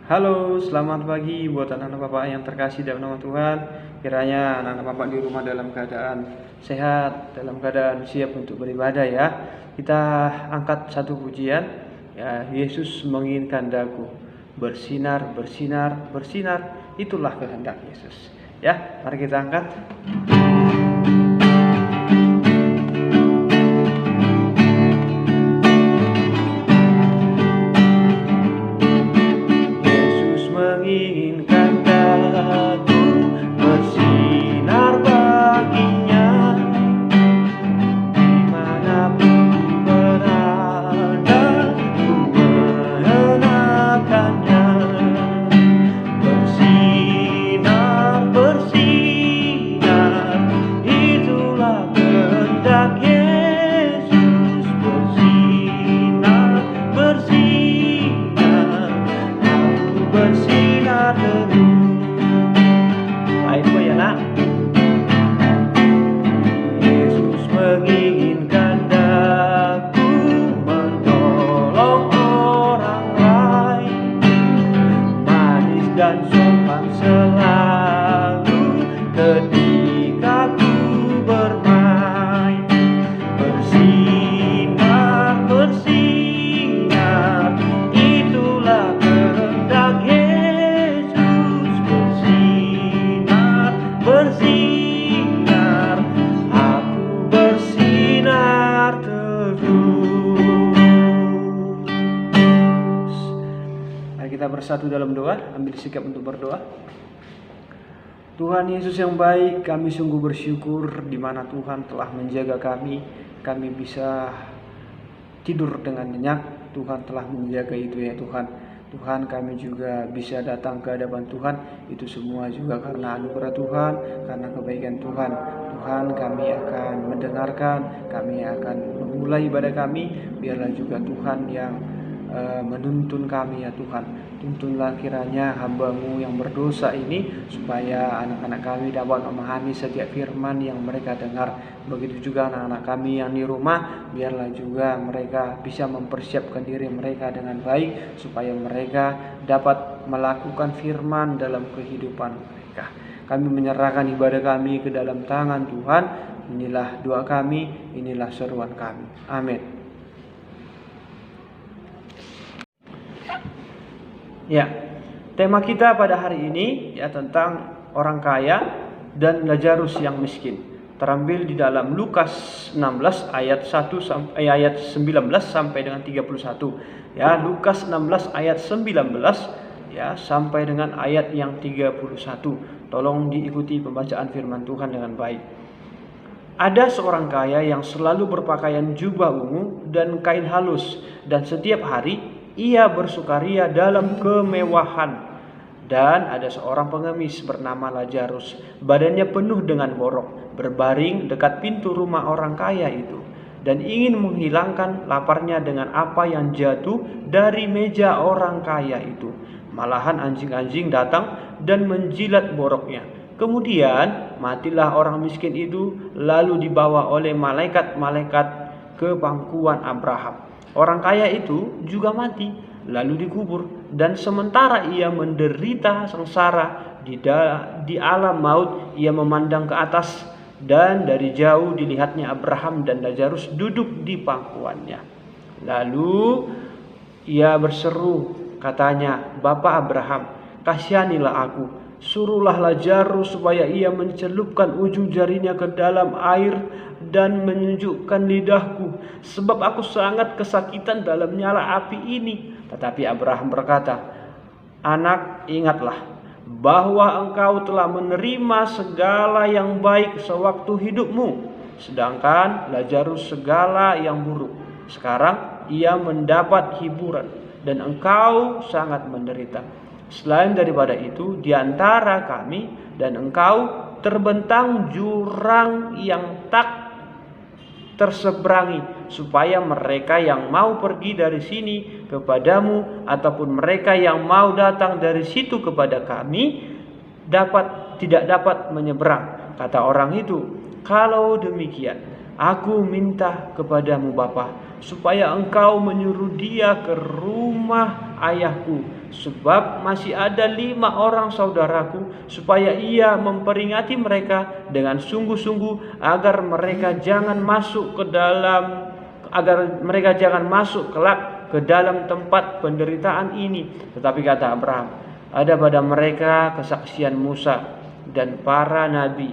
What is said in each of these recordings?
Halo, selamat pagi buat anak-anak Bapak yang terkasih dalam nama Tuhan. Kiranya anak-anak Bapak di rumah dalam keadaan sehat, dalam keadaan siap untuk beribadah ya. Kita angkat satu pujian, ya, Yesus menginginkan daku bersinar, bersinar, bersinar, itulah kehendak Yesus. Ya, mari kita angkat. Menginginkan daku bersinar baginya, dimanapun ku berada, ku mengenakannya. Bersinar, bersinar, itulah kehendak Yesus. Bersinar, bersinar, aku bersinar terus. Baik Bu ya nak. Yesus menginginkan daku menolong orang lain, manis dan sopan selalu ketika ku bermain. Bersinar, bersinar, itulah kehendak Yesus. Bersinar, bersinar, aku bersinar terus. Mari kita bersatu dalam doa, ambil sikap untuk berdoa. Tuhan Yesus yang baik, kami sungguh bersyukur di mana Tuhan telah menjaga kami. Kami bisa tidur dengan nyenyak, Tuhan telah menjaga itu ya Tuhan. Tuhan, kami juga bisa datang ke hadapan Tuhan, itu semua juga karena anugerah Tuhan, karena kebaikan Tuhan. Tuhan, kami akan mendengarkan, kami akan memulai ibadah kami, biarlah juga Tuhan yang menuntun kami ya Tuhan. Tuntunlah kiranya hamba-Mu yang berdosa ini, supaya anak-anak kami dapat memahami setiap firman yang mereka dengar. Begitu juga anak-anak kami yang di rumah, biarlah juga mereka bisa mempersiapkan diri mereka dengan baik, supaya mereka dapat melakukan firman dalam kehidupan mereka. Kami menyerahkan ibadah kami ke dalam tangan Tuhan. Inilah doa kami, inilah seruan kami. Amin. Ya, tema kita pada hari ini ya tentang orang kaya dan Lazarus yang miskin. Terambil di dalam Lukas 16 ayat 19 sampai dengan 31. Ya, Lukas 16 ayat 19 ya sampai dengan ayat yang 31. Tolong diikuti pembacaan firman Tuhan dengan baik. Ada seorang kaya yang selalu berpakaian jubah ungu dan kain halus, dan setiap hari ia bersukaria dalam kemewahan. Dan ada seorang pengemis bernama Lazarus, badannya penuh dengan borok, berbaring dekat pintu rumah orang kaya itu, dan ingin menghilangkan laparnya dengan apa yang jatuh dari meja orang kaya itu. Malahan anjing-anjing datang dan menjilat boroknya. Kemudian matilah orang miskin itu, lalu dibawa oleh malaikat-malaikat ke pangkuan Abraham. Orang kaya itu juga mati, lalu dikubur, dan sementara ia menderita sengsara di alam maut, ia memandang ke atas, dan dari jauh dilihatnya Abraham dan Lazarus duduk di pangkuannya. Lalu ia berseru, katanya, "Bapa Abraham, kasihanilah aku. Suruhlah Lazarus supaya ia mencelupkan ujung jarinya ke dalam air dan menyejukkan lidahku, sebab aku sangat kesakitan dalam nyala api ini." Tetapi Abraham berkata, "Anak, ingatlah bahwa engkau telah menerima segala yang baik sewaktu hidupmu, sedangkan Lazarus segala yang buruk. Sekarang ia mendapat hiburan, dan engkau sangat menderita. Selain daripada itu, di antara kami dan engkau terbentang jurang yang tak terseberangi, supaya mereka yang mau pergi dari sini kepadamu ataupun mereka yang mau datang dari situ kepada kami tidak dapat menyeberang." Kata orang itu, "Kalau demikian, aku minta kepadamu Bapa, supaya engkau menyuruh dia ke rumah ayahku, sebab masih ada 5 orang saudaraku, supaya ia memperingati mereka dengan sungguh-sungguh agar mereka jangan masuk kelak ke dalam tempat penderitaan ini. Tetapi kata Abraham, ada pada mereka kesaksian Musa dan para nabi.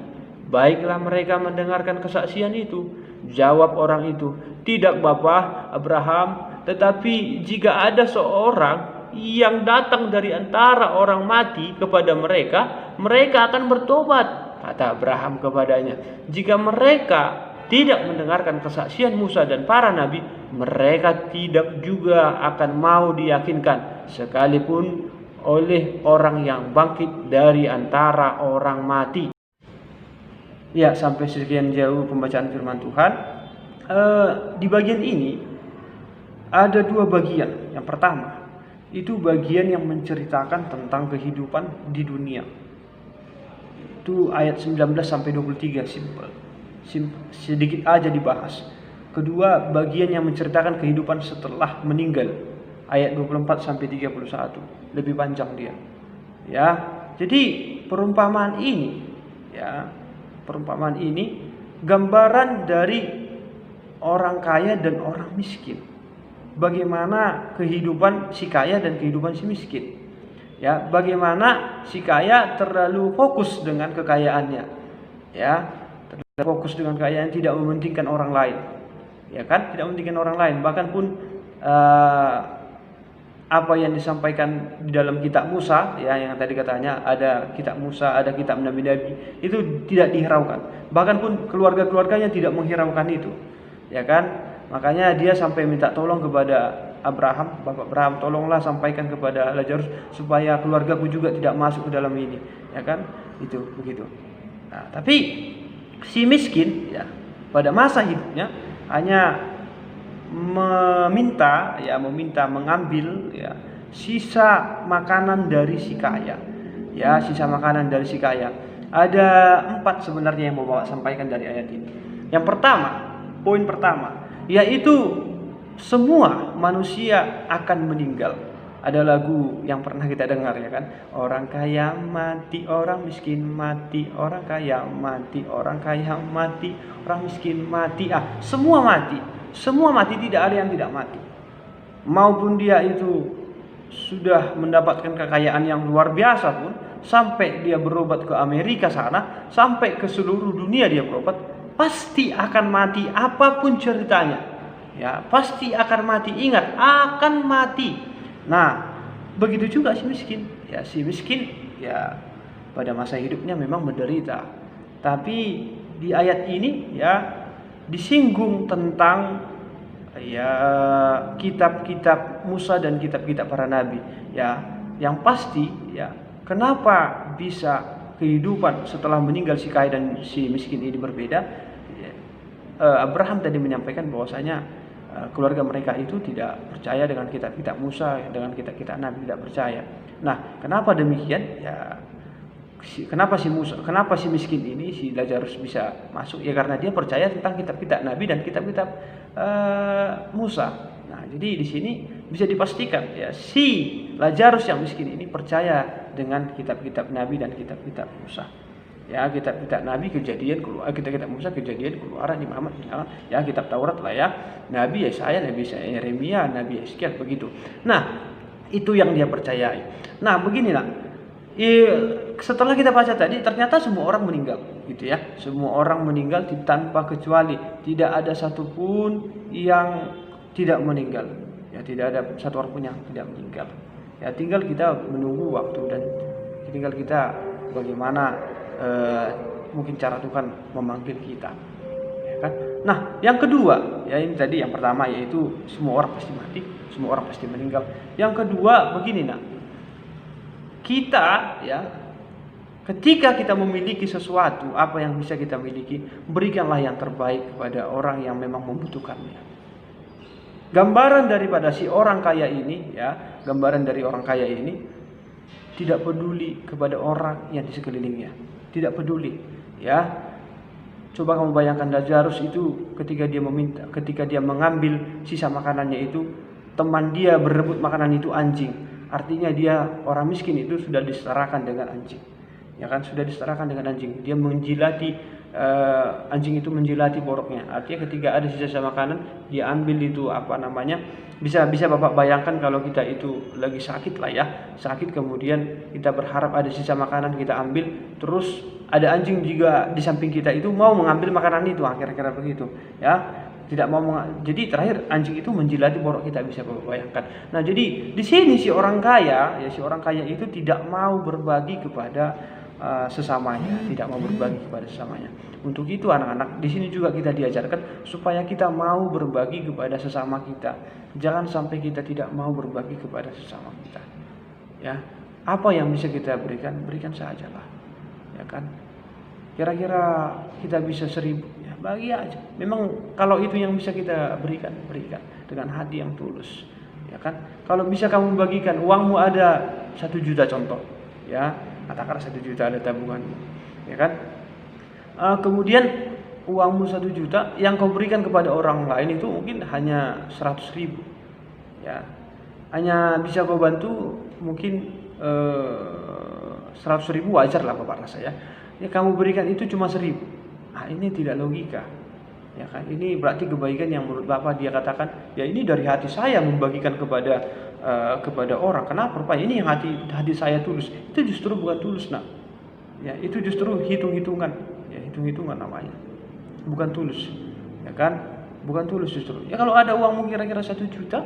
Baiklah mereka mendengarkan kesaksian itu. Jawab orang itu, tidak Bapa Abraham, tetapi jika ada seorang yang datang dari antara orang mati kepada mereka, mereka akan bertobat. Kata Abraham kepadanya, jika mereka tidak mendengarkan kesaksian Musa dan para nabi, mereka tidak juga akan mau diyakinkan, sekalipun oleh orang yang bangkit dari antara orang mati. Ya, sampai sekian jauh pembacaan firman Tuhan. Di bagian ini ada 2 bagian. Yang pertama, itu bagian yang menceritakan tentang kehidupan di dunia. Itu ayat 19 sampai 23, sedikit aja dibahas. Kedua, bagian yang menceritakan kehidupan setelah meninggal, ayat 24 sampai 31, lebih panjang dia. Ya, jadi perumpamaan ini gambaran dari orang kaya dan orang miskin. Bagaimana kehidupan si kaya dan kehidupan si miskin. Ya, bagaimana si kaya terlalu fokus dengan kekayaannya. Ya, terlalu fokus dengan kekayaan, tidak mementingkan orang lain. Ya kan? Tidak mementingkan orang lain. Bahkan pun apa yang disampaikan di dalam kitab Musa, ya, yang tadi katanya ada kitab Musa, ada kitab nabi-nabi, itu tidak dihiraukan. Bahkan pun keluarga-keluarganya tidak menghiraukan itu, ya kan? Makanya dia sampai minta tolong kepada Abraham, Bapak Abraham, tolonglah sampaikan kepada Lazarus supaya keluargaku juga tidak masuk ke dalam ini, ya kan? Itu begitu. Nah, tapi si miskin, ya, pada masa hidupnya hanya meminta mengambil, ya, sisa makanan dari si kaya. Ya, sisa makanan dari si kaya. Ada 4 sebenarnya yang mau bawa sampaikan dari ayat ini. Yang pertama, poin pertama, yaitu semua manusia akan meninggal. Ada lagu yang pernah kita dengar, ya kan? Orang kaya mati, orang miskin mati, orang kaya mati, orang kaya mati, orang miskin mati. Semua mati. Semua mati, tidak ada yang tidak mati. Maupun dia itu sudah mendapatkan kekayaan yang luar biasa pun, sampai dia berobat ke Amerika sana, sampai ke seluruh dunia dia berobat, pasti akan mati apapun ceritanya. Ya, pasti akan mati. Ingat, akan mati. Nah, begitu juga si miskin. Ya, si miskin, ya, pada masa hidupnya memang menderita. Tapi di ayat ini, ya, disinggung tentang, ya, kitab-kitab Musa dan kitab-kitab para nabi, ya, yang pasti, ya, kenapa bisa kehidupan setelah meninggal si kaya dan si miskin ini berbeda. Abraham tadi menyampaikan bahwasanya keluarga mereka itu tidak percaya dengan kitab-kitab Musa, dengan kitab-kitab nabi, tidak percaya. Nah, kenapa demikian? Ya, kenapa si miskin ini, si Lazarus bisa masuk? Ya karena dia percaya tentang kitab-kitab nabi dan kitab-kitab Musa. Nah, jadi di sini bisa dipastikan, ya, si Lazarus yang miskin ini percaya dengan kitab-kitab nabi dan kitab-kitab Musa. Ya, kitab-kitab nabi Kejadian, kitab-kitab Musa Kejadian, Keluaran, Imamat, ya, kitab Taurat lah, ya, Nabi Yesaya, Nabi Yeremia, Nabi Yeskiel, begitu. Nah, itu yang dia percayai. Nah, beginilah. Setelah kita baca tadi, ternyata semua orang meninggal, gitu ya. Semua orang meninggal tanpa kecuali, tidak ada satupun yang tidak meninggal. Ya, tidak ada satu orang pun yang tidak meninggal. Ya, tinggal kita menunggu waktu dan tinggal kita bagaimana mungkin cara Tuhan memanggil kita, ya kan? Nah, yang kedua, ya, ini tadi yang pertama, yaitu semua orang pasti mati, semua orang pasti meninggal. Yang kedua, begini, nah, kita, ya, ketika kita memiliki sesuatu, apa yang bisa kita miliki, berikanlah yang terbaik kepada orang yang memang membutuhkannya. Gambaran daripada si orang kaya ini, ya, gambaran dari orang kaya ini tidak peduli kepada orang yang di sekelilingnya. Tidak peduli, ya. Coba kamu bayangkan Lazarus itu ketika dia mengambil sisa makanannya itu, teman dia berebut makanan itu anjing. artinya dia orang miskin itu sudah disetarakan dengan anjing. Ya kan, sudah disetarakan dengan anjing. Dia menjilati anjing itu menjilati boroknya. Artinya ketika ada sisa makanan, dia ambil itu bisa Bapak bayangkan kalau kita itu lagi sakit lah ya, sakit kemudian kita berharap ada sisa makanan, kita ambil, terus ada anjing juga di samping kita itu mau mengambil makanan itu, kira-kira begitu ya. Tidak mau jadi terakhir anjing itu menjilati borok kita, bisa Bapak bayangkan. Nah, jadi di sini si orang kaya itu tidak mau berbagi kepada sesamanya, tidak mau berbagi kepada sesamanya. Untuk itu anak-anak, di sini juga kita diajarkan supaya kita mau berbagi kepada sesama kita. Jangan sampai kita tidak mau berbagi kepada sesama kita. Ya, apa yang bisa kita berikan sajalah. Ya kan? Kira-kira kita bisa 1.000, ya bagi aja. Memang kalau itu yang bisa kita berikan dengan hati yang tulus. Ya kan? Kalau bisa kamu bagikan, uangmu ada 1 juta contoh, ya. Katakanlah 1 juta ada tabunganmu, ya kan? Kemudian uangmu 1 juta yang kau berikan kepada orang lain itu mungkin hanya 100.000, ya. Hanya bisa kau bantu mungkin 100.000 wajar lah Bapak rasa ya. Ya kamu berikan itu cuma 1.000. Nah, ini tidak logika. Ya kan? Ini berarti kebaikan yang menurut Bapak dia katakan, ya ini dari hati saya membagikan kepada orang. Kenapa Pak? Ini yang hati saya tulus. Itu justru bukan tulus, nak. Ya, itu justru hitung-hitungan. Ya, hitung-hitungan namanya. Bukan tulus. Ya kan? Bukan tulus justru. Ya kalau ada uangmu kira-kira 1 juta,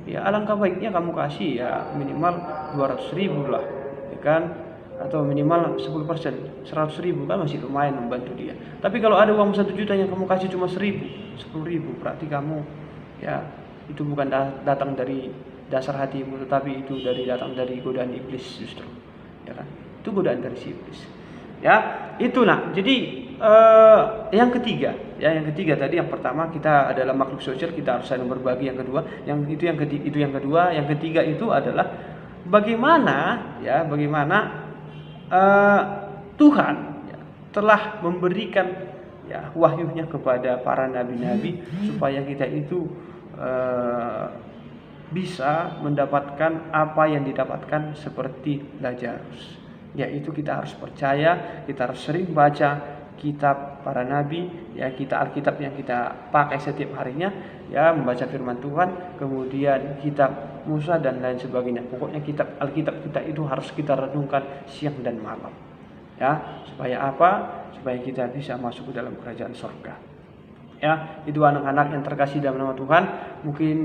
ya alangkah baiknya kamu kasih ya minimal 200.000 lah. Ya kan? Atau minimal 10%, 100.000 kan masih lumayan membantu dia. Tapi kalau ada uang 1 juta yang kamu kasih cuma 10.000, berarti kamu ya itu bukan datang dari dasar hatimu, tetapi itu datang dari godaan iblis justru, ya kan? Itu godaan dari si iblis. Ya, itu nah. Jadi yang ketiga tadi, yang pertama kita adalah makhluk sosial, kita harus saling berbagi. Yang kedua, yang ketiga itu adalah bagaimana Tuhan ya, telah memberikan ya wahyunya kepada para nabi-nabi supaya kita itu bisa mendapatkan apa yang didapatkan seperti Lazarus. Yaitu kita harus percaya, kita harus sering baca kitab para nabi, ya Alkitab yang kita pakai setiap harinya, ya membaca firman Tuhan, kemudian kitab Musa dan lain sebagainya. Pokoknya Alkitab kita itu harus kita renungkan siang dan malam. Ya, supaya apa? Supaya kita bisa masuk ke dalam kerajaan surga. Ya, itu anak-anak yang terkasih dalam nama Tuhan. Mungkin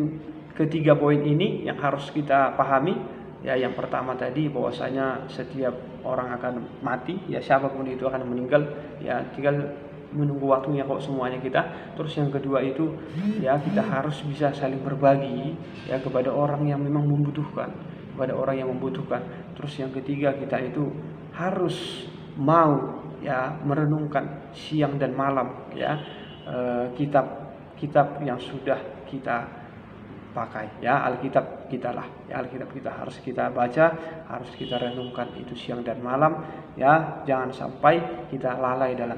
ketiga poin ini yang harus kita pahami. Ya, yang pertama tadi bahwasanya setiap orang akan mati, ya siapapun itu akan meninggal, ya tinggal menunggu waktunya kok semuanya kita. Terus yang kedua itu ya kita harus bisa saling berbagi ya kepada orang yang memang membutuhkan, Terus yang ketiga kita itu harus mau ya merenungkan siang dan malam ya kitab yang sudah kita pakai ya, Alkitab kita lah ya, Alkitab kita harus kita baca, harus kita renungkan itu siang dan malam ya, jangan sampai kita lalai dalam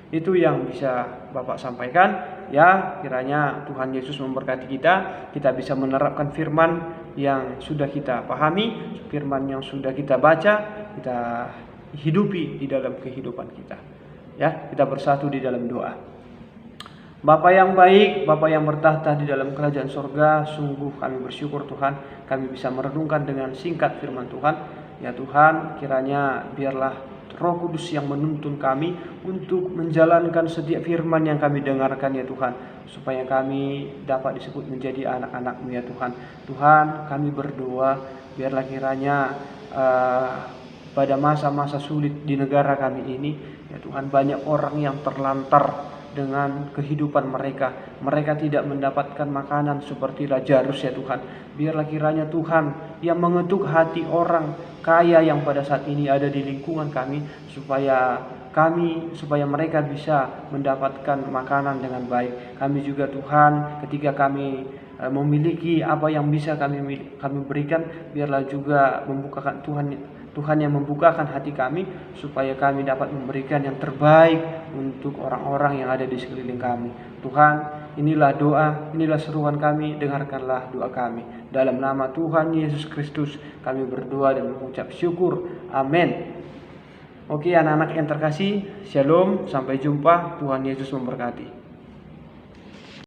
itu yang bisa Bapak sampaikan ya. Kiranya Tuhan Yesus memberkati kita bisa menerapkan firman yang sudah kita pahami, firman yang sudah kita baca, kita hidupi di dalam kehidupan kita ya. Kita bersatu di dalam doa. Bapa yang baik, Bapa yang bertahta di dalam kerajaan sorga, sungguh kami bersyukur Tuhan, kami bisa merenungkan dengan singkat firman Tuhan. Ya Tuhan, kiranya biarlah Roh Kudus yang menuntun kami untuk menjalankan setiap firman yang kami dengarkan ya Tuhan, supaya kami dapat disebut menjadi anak-anak-Mu ya Tuhan. Tuhan, kami berdoa biarlah kiranya pada masa-masa sulit di negara kami ini ya Tuhan, banyak orang yang terlantar dengan kehidupan mereka tidak mendapatkan makanan seperti Lazarus ya Tuhan. Biarlah kiranya Tuhan yang mengetuk hati orang kaya yang pada saat ini ada di lingkungan kami, supaya mereka bisa mendapatkan makanan dengan baik. Kami juga Tuhan, ketika kami memiliki apa yang bisa kami berikan, biarlah juga membukakan Tuhan yang membukakan hati kami, supaya kami dapat memberikan yang terbaik untuk orang-orang yang ada di sekeliling kami. Tuhan, inilah doa, inilah seruan kami, dengarkanlah doa kami. Dalam nama Tuhan Yesus Kristus kami berdoa dan mengucap syukur. Amin. Oke anak-anak yang terkasih, shalom, sampai jumpa, Tuhan Yesus memberkati.